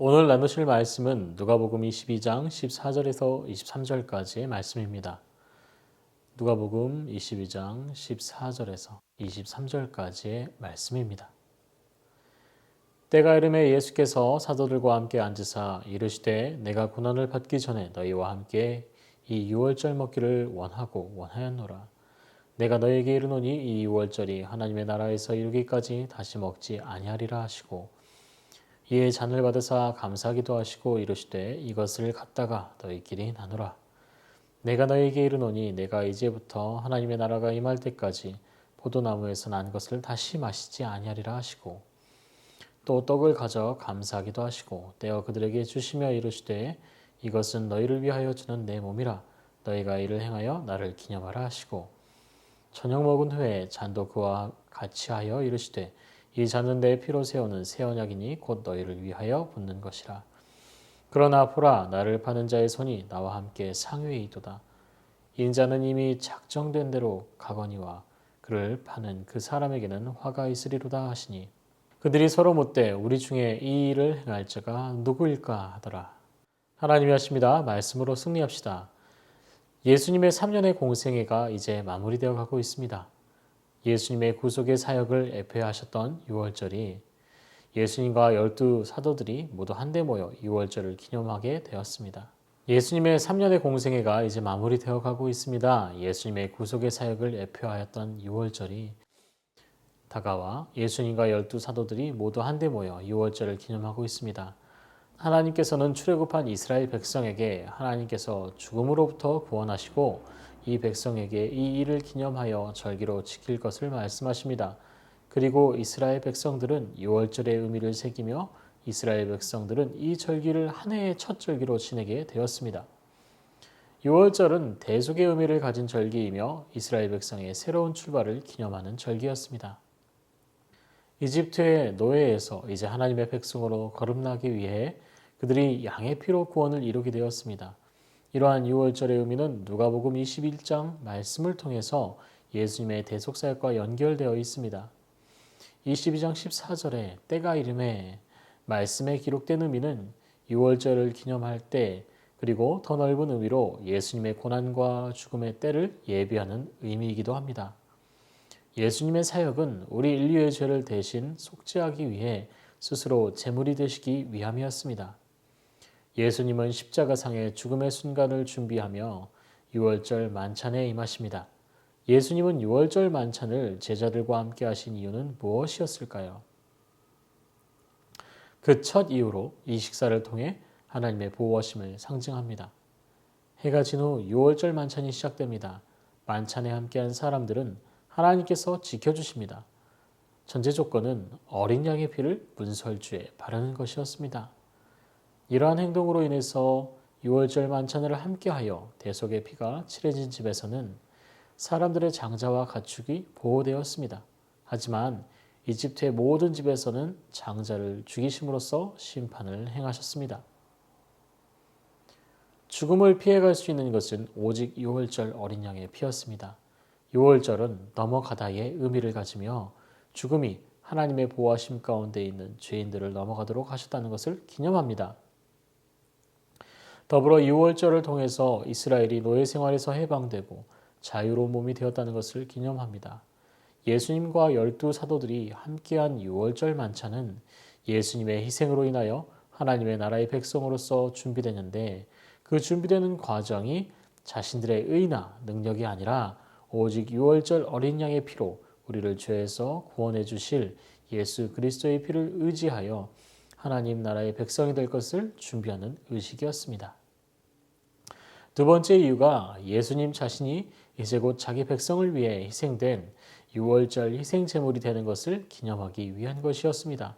오늘 나누실 말씀은 누가복음 22장 14절에서 23절까지의 말씀입니다. 누가복음 22장 14절에서 23절까지의 말씀입니다. 때가 이르매 예수께서 사도들과 함께 앉으사 이르시되 내가 고난을 받기 전에 너희와 함께 이 유월절 먹기를 원하고 원하였노라. 내가 너희에게 이르노니 이 유월절이 하나님의 나라에서 이루기까지 다시 먹지 아니하리라 하시고 이에 잔을 받으사 감사하기도 하시고 이르시되 이것을 갖다가 너희끼리 나누라. 내가 너희에게 이르노니 내가 이제부터 하나님의 나라가 임할 때까지 포도나무에서 난 것을 다시 마시지 아니하리라 하시고 또 떡을 가져 감사하기도 하시고 떼어 그들에게 주시며 이르시되 이것은 너희를 위하여 주는 내 몸이라. 너희가 이를 행하여 나를 기념하라 하시고 저녁 먹은 후에 잔도 그와 같이 하여 이르시되 이 잔은 내 피로 세우는 새 언약이니 곧 너희를 위하여 붓는 것이라. 그러나 보라 나를 파는 자의 손이 나와 함께 상위에 있도다. 인자는 이미 작정된 대로 가거니와 그를 파는 그 사람에게는 화가 있으리로다 하시니 그들이 서로 묻되 우리 중에 이 일을 행할 자가 누구일까 하더라. 하나님이 하십니다. 말씀으로 승리합시다. 예수님의 3년의 공생애가 이제 마무리되어 가고 있습니다. 예수님의 구속의 사역을 애표하셨던 유월절이 예수님과 12 사도들이 모두 한데 모여 유월절을 기념하게 되었습니다. 예수님의 3년의 공생애가 이제 마무리되어 가고 있습니다. 예수님의 구속의 사역을 애표하였던 유월절이 다가와 예수님과 12 사도들이 모두 한데 모여 유월절을 기념하고 있습니다. 하나님께서는 출애굽한 이스라엘 백성에게 하나님께서 죽음으로부터 구원하시고 이 백성에게 이 일을 기념하여 절기로 지킬 것을 말씀하십니다. 그리고 이스라엘 백성들은 유월절의 의미를 새기며 이스라엘 백성들은 이 절기를 한 해의 첫 절기로 지내게 되었습니다. 유월절은 대속의 의미를 가진 절기이며 이스라엘 백성의 새로운 출발을 기념하는 절기였습니다. 이집트의 노예에서 이제 하나님의 백성으로 거듭나기 위해 그들이 양의 피로 구원을 이루게 되었습니다. 이러한 유월절의 의미는 누가복음 21장 말씀을 통해서 예수님의 대속사역과 연결되어 있습니다. 22장 14절에 때가 이르매 말씀에 기록된 의미는 유월절을 기념할 때 그리고 더 넓은 의미로 예수님의 고난과 죽음의 때를 예비하는 의미이기도 합니다. 예수님의 사역은 우리 인류의 죄를 대신 속죄하기 위해 스스로 제물이 되시기 위함이었습니다. 예수님은 십자가상의 죽음의 순간을 준비하며 유월절 만찬에 임하십니다. 예수님은 유월절 만찬을 제자들과 함께 하신 이유는 무엇이었을까요? 그 첫 이유로 이 식사를 통해 하나님의 보호하심을 상징합니다. 해가 진 후 유월절 만찬이 시작됩니다. 만찬에 함께한 사람들은 하나님께서 지켜주십니다. 전제 조건은 어린 양의 피를 문설주에 바르는 것이었습니다. 이러한 행동으로 인해서 유월절 만찬을 함께하여 대속의 피가 칠해진 집에서는 사람들의 장자와 가축이 보호되었습니다. 하지만 이집트의 모든 집에서는 장자를 죽이심으로써 심판을 행하셨습니다. 죽음을 피해갈 수 있는 것은 오직 유월절 어린 양의 피였습니다. 유월절은 넘어가다의 의미를 가지며 죽음이 하나님의 보호하심 가운데 있는 죄인들을 넘어가도록 하셨다는 것을 기념합니다. 더불어 유월절을 통해서 이스라엘이 노예 생활에서 해방되고 자유로운 몸이 되었다는 것을 기념합니다. 예수님과 12 사도들이 함께한 유월절 만찬은 예수님의 희생으로 인하여 하나님의 나라의 백성으로서 준비되는데 그 준비되는 과정이 자신들의 의나 능력이 아니라 오직 유월절 어린 양의 피로 우리를 죄에서 구원해 주실 예수 그리스도의 피를 의지하여 하나님 나라의 백성이 될 것을 준비하는 의식이었습니다. 두 번째 이유가 예수님 자신이 이제 곧 자기 백성을 위해 희생된 유월절 희생 제물이 되는 것을 기념하기 위한 것이었습니다.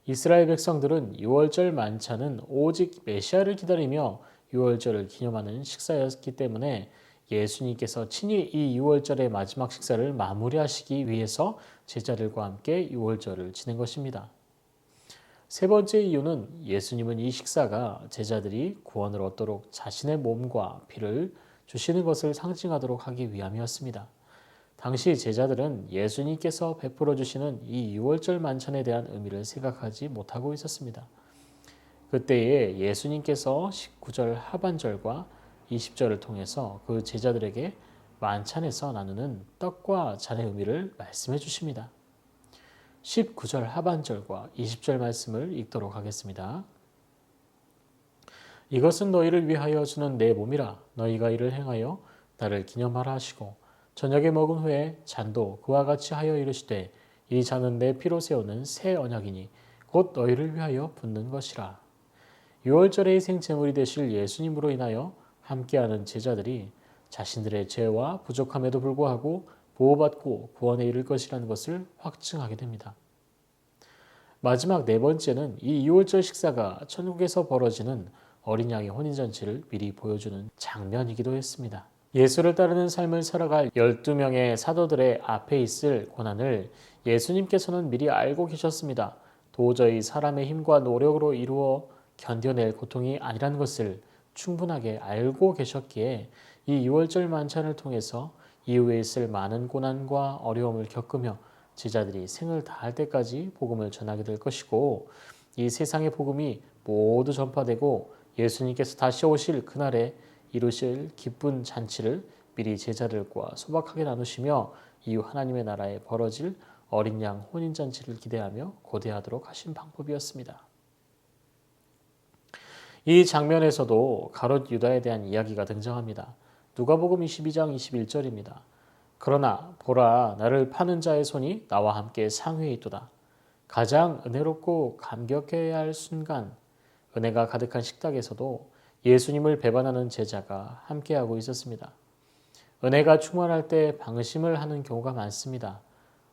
이스라엘 백성들은 유월절 만찬은 오직 메시아를 기다리며 유월절을 기념하는 식사였기 때문에 예수님께서 친히 이 유월절의 마지막 식사를 마무리하시기 위해서 제자들과 함께 유월절을 지낸 것입니다. 세 번째 이유는 예수님은 이 식사가 제자들이 구원을 얻도록 자신의 몸과 피를 주시는 것을 상징하도록 하기 위함이었습니다. 당시 제자들은 예수님께서 베풀어 주시는 이 유월절 만찬에 대한 의미를 생각하지 못하고 있었습니다. 그때에 예수님께서 19절 하반절과 20절을 통해서 그 제자들에게 만찬에서 나누는 떡과 잔의 의미를 말씀해 주십니다. 19절 하반절과 20절 말씀을 읽도록 하겠습니다. 이것은 너희를 위하여 주는 내 몸이라. 너희가 이를 행하여 나를 기념하라 하시고 저녁에 먹은 후에 잔도 그와 같이 하여 이르시되 이 잔은 내 피로 세우는 새 언약이니 곧 너희를 위하여 붓는 것이라. 6월절의 희생 제물이 되실 예수님으로 인하여 함께하는 제자들이 자신들의 죄와 부족함에도 불구하고 보호받고 구원에 이를 것이라는 것을 확증하게 됩니다. 마지막 네 번째는 이 6월절 식사가 천국에서 벌어지는 어린 양의 혼인잔치를 미리 보여주는 장면이기도 했습니다. 예수를 따르는 삶을 살아갈 12명의 사도들의 앞에 있을 고난을 예수님께서는 미리 알고 계셨습니다. 도저히 사람의 힘과 노력으로 이루어 견뎌낼 고통이 아니라는 것을 충분하게 알고 계셨기에 이 6월절 만찬을 통해서 이후에 있을 많은 고난과 어려움을 겪으며 제자들이 생을 다할 때까지 복음을 전하게 될 것이고 이 세상의 복음이 모두 전파되고 예수님께서 다시 오실 그날에 이루실 기쁜 잔치를 미리 제자들과 소박하게 나누시며 이후 하나님의 나라에 벌어질 어린 양 혼인잔치를 기대하며 고대하도록 하신 방법이었습니다. 이 장면에서도 가롯 유다에 대한 이야기가 등장합니다. 누가복음 22장 21절입니다. 그러나 보라 나를 파는 자의 손이 나와 함께 상회에 있도다. 가장 은혜롭고 감격해야 할 순간 은혜가 가득한 식탁에서도 예수님을 배반하는 제자가 함께하고 있었습니다. 은혜가 충만할 때 방심을 하는 경우가 많습니다.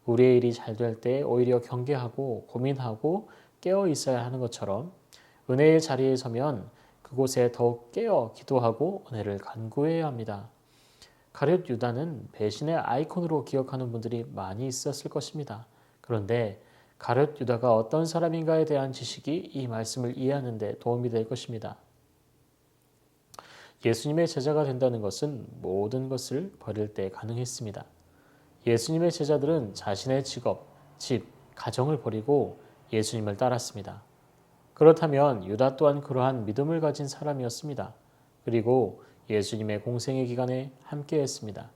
우리의 일이 잘 될 때 오히려 경계하고 고민하고 깨어 있어야 하는 것처럼 은혜의 자리에 서면 그곳에 더욱 깨어 기도하고 은혜를 간구해야 합니다. 가룟 유다는 배신의 아이콘으로 기억하는 분들이 많이 있었을 것입니다. 그런데 가룟 유다가 어떤 사람인가에 대한 지식이 이 말씀을 이해하는 데 도움이 될 것입니다. 예수님의 제자가 된다는 것은 모든 것을 버릴 때 가능했습니다. 예수님의 제자들은 자신의 직업, 집, 가정을 버리고 예수님을 따랐습니다. 그렇다면 유다 또한 그러한 믿음을 가진 사람이었습니다. 그리고 예수님의 공생의 기간에 함께했습니다.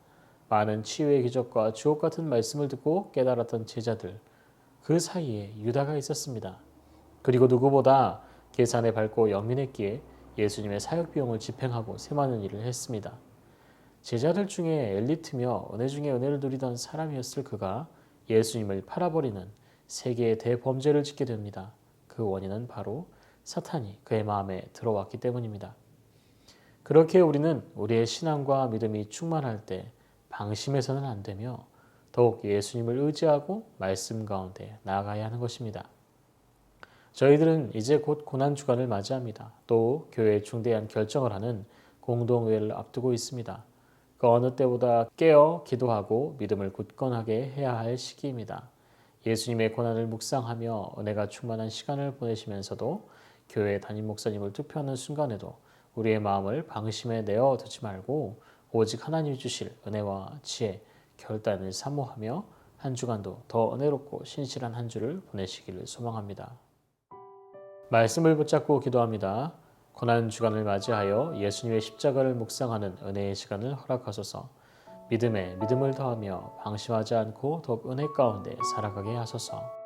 많은 치유의 기적과 주옥 같은 말씀을 듣고 깨달았던 제자들, 그 사이에 유다가 있었습니다. 그리고 누구보다 계산에 밝고 영민했기에 예수님의 사역 비용을 집행하고 세많은 일을 했습니다. 제자들 중에 엘리트며 은혜 중에 은혜를 누리던 사람이었을 그가 예수님을 팔아버리는 세계의 대범죄를 짓게 됩니다. 그 원인은 바로 사탄이 그의 마음에 들어왔기 때문입니다. 그렇게 우리는 우리의 신앙과 믿음이 충만할 때 방심해서는 안 되며 더욱 예수님을 의지하고 말씀 가운데 나아가야 하는 것입니다. 저희들은 이제 곧 고난주간을 맞이합니다. 또 교회에 중대한 결정을 하는 공동회의를 앞두고 있습니다. 그 어느 때보다 깨어 기도하고 믿음을 굳건하게 해야 할 시기입니다. 예수님의 고난을 묵상하며 은혜가 충만한 시간을 보내시면서도 교회 담임 목사님을 투표하는 순간에도 우리의 마음을 방심에 내어 두지 말고 오직 하나님이 주실 은혜와 지혜, 결단을 사모하며 한 주간도 더 은혜롭고 신실한 한 주를 보내시기를 소망합니다. 말씀을 붙잡고 기도합니다. 고난 주간을 맞이하여 예수님의 십자가를 묵상하는 은혜의 시간을 허락하소서. 믿음에 믿음을 더하며 방심하지 않고 더욱 은혜 가운데 살아가게 하소서.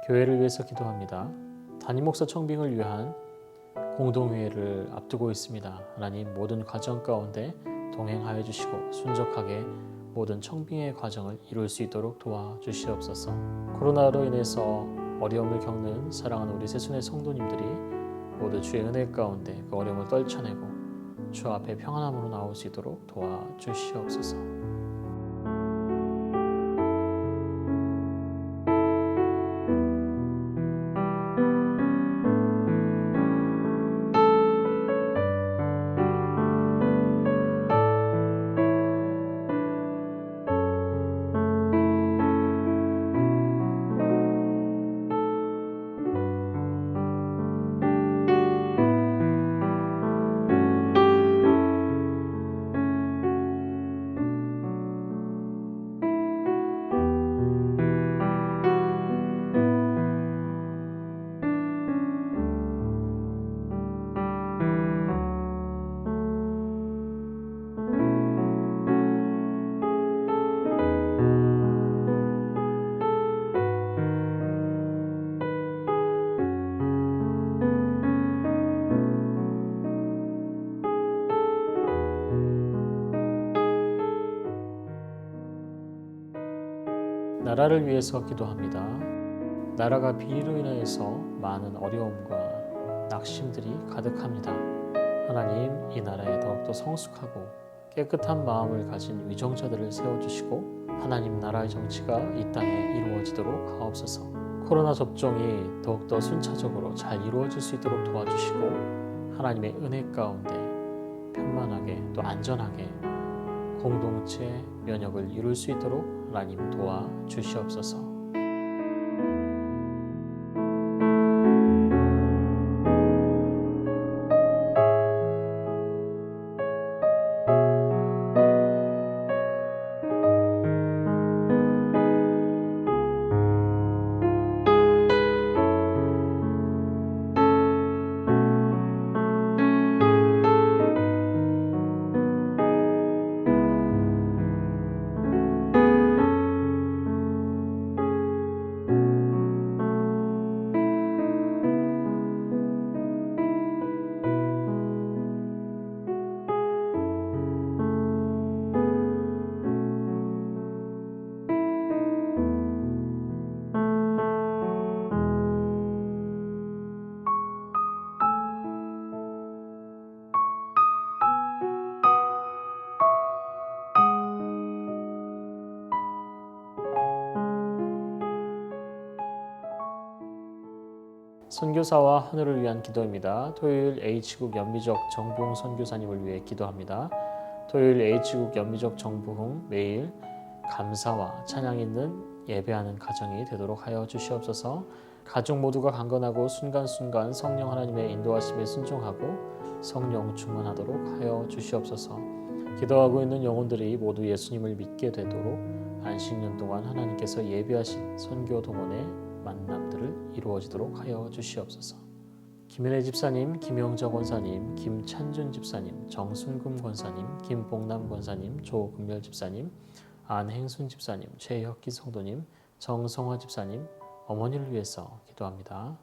교회를 위해서 기도합니다. 담임 목사 청빙을 위한 공동회의를 앞두고 있습니다. 하나님 모든 과정 가운데 동행하여 주시고 순적하게 모든 청빙의 과정을 이룰 수 있도록 도와주시옵소서. 코로나로 인해서 어려움을 겪는 사랑하는 우리 새순의 성도님들이 모두 주의 은혜 가운데 그 어려움을 떨쳐내고 주 앞에 평안함으로 나올 수 있도록 도와주시옵소서. 나라를 위해서 기도합니다. 나라가 비리로 인하여서 많은 어려움과 낙심들이 가득합니다. 하나님, 이 나라에 더욱더 성숙하고 깨끗한 마음을 가진 위정자들을 세워주시고 하나님 나라의 정치가 이 땅에 이루어지도록 하옵소서. 코로나 접종이 더욱더 순차적으로 잘 이루어질 수 있도록 도와주시고 하나님의 은혜 가운데 편만하게 또 안전하게 공동체 면역을 이룰 수 있도록 하나님 도와주시옵소서. 선교사와 하늘을 위한 기도입니다. 토요일 H국 연미적 정부흥 선교사님을 위해 기도합니다. 토요일 H국 연미적 정부흥 매일 감사와 찬양 있는 예배하는 가정이 되도록 하여 주시옵소서. 가족 모두가 강건하고 순간순간 성령 하나님의 인도하심에 순종하고 성령 충만하도록 하여 주시옵소서. 기도하고 있는 영혼들이 모두 예수님을 믿게 되도록 안식년 동안 하나님께서 예비하신 선교 동원의 만남들을 이루어지도록 하여 주시옵소서. 김현애 집사님, 김영정 권사님, 김찬준 집사님, 정순금 권사님, 김봉남 권사님, 조금열 집사님, 안행순 집사님, 최혁기 성도님, 정성화 집사님, 어머니를 위해서 기도합니다.